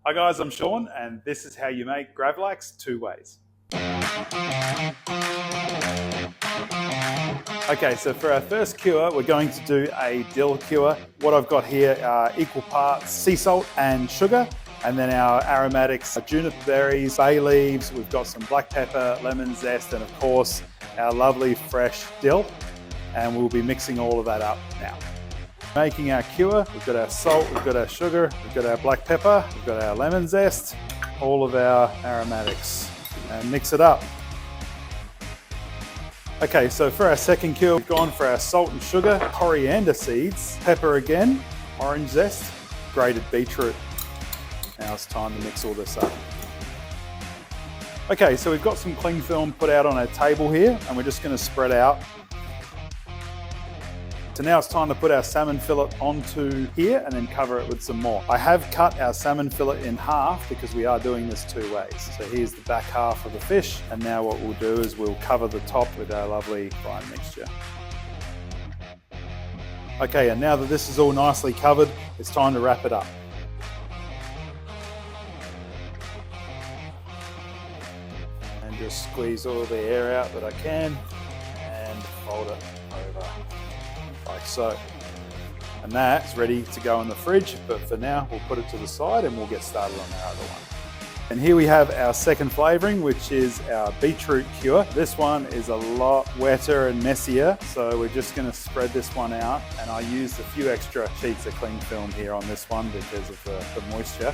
Hi guys, I'm Shaun and this is how you make Gravlax 2 ways. Okay, so for our first cure, we're going to do a dill cure. What I've got here are equal parts sea salt and sugar, and then our aromatics, juniper berries, bay leaves, we've got some black pepper, lemon zest, and of course, our lovely fresh dill. And we'll be mixing all of that up now. Making our cure, we've got our salt, we've got our sugar, we've got our black pepper, we've got our lemon zest, all of our aromatics, and mix it up. Okay, so for our second cure, we've gone for our salt and sugar, coriander seeds, pepper again, orange zest, grated beetroot. Now it's time to mix all this up. Okay, so we've got some cling film put out on our table here, and we're just going to spread out. So now it's time to put our salmon fillet onto here and then cover it with some more. I have cut our salmon fillet in half because we are doing this 2 ways. So here's the back half of the fish, and now what we'll do is we'll cover the top with our lovely brine mixture. Okay, and now that this is all nicely covered, it's time to wrap it up. And just squeeze all the air out that I can and fold it over. Like so. And that's ready to go in the fridge, but for now we'll put it to the side and we'll get started on our other one. And here we have our second flavouring, which is our beetroot cure. This one is a lot wetter and messier, so we're just going to spread this one out, and I used a few extra sheets of cling film here on this one because of the moisture.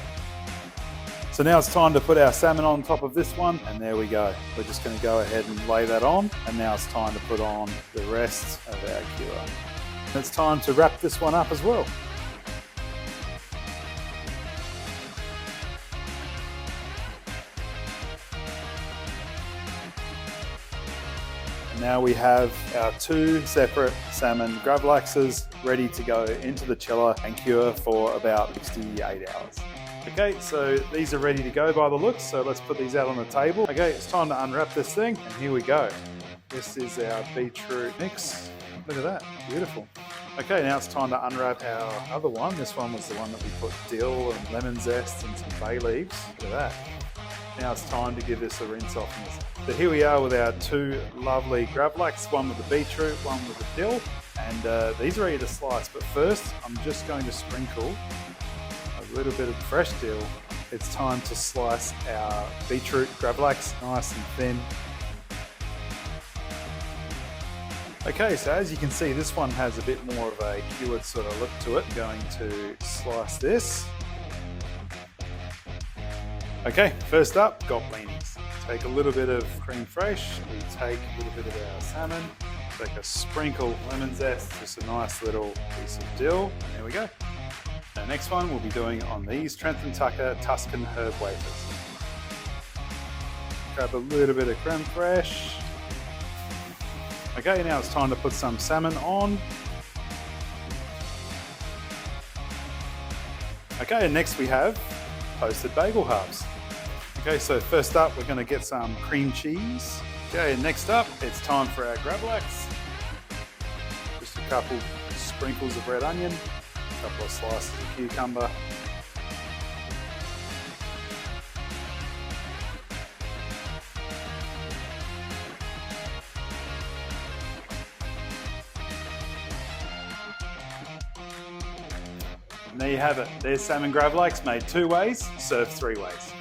So now it's time to put our salmon on top of this one, and there we go. We're just going to go ahead and lay that on, and now it's time to put on the rest of our cure. It's time to wrap this one up as well. And now we have our 2 separate salmon Gravlaxes ready to go into the chiller and cure for about 68 hours. Okay, so these are ready to go by the looks, so let's put these out on the table. Okay, it's time to unwrap this thing, and here we go. This is our beetroot mix. Look at that, beautiful. Okay, now it's time to unwrap our other one. This one was the one that we put dill and lemon zest and some bay leaves. Look at that. Now it's time to give this a rinse off. So here we are with our 2 lovely Gravlax, one with the beetroot, one with the dill, and these are ready to slice. But first, I'm just going to sprinkle a little bit of fresh dill. It's time to slice our beetroot Gravlax nice and thin. Okay, so as you can see, this one has a bit more of a cured sort of look to it. I'm going to slice this. Okay, first up, got weenies. Take a little bit of creme fraiche, we take a little bit of our salmon, take a sprinkle of lemon zest, just a nice little piece of dill, and there we go. The next one we'll be doing on these Trent & Tucker Tuscan herb wafers. Grab a little bit of creme fraiche. Okay, now it's time to put some salmon on. Okay, and next we have toasted bagel halves. Okay, so first up we're going to get some cream cheese. Okay, next up it's time for our Gravlax. Just a couple sprinkles of red onion, a couple of slices of cucumber. And there you have it. There's salmon Gravlax made 2 ways, served 3 ways.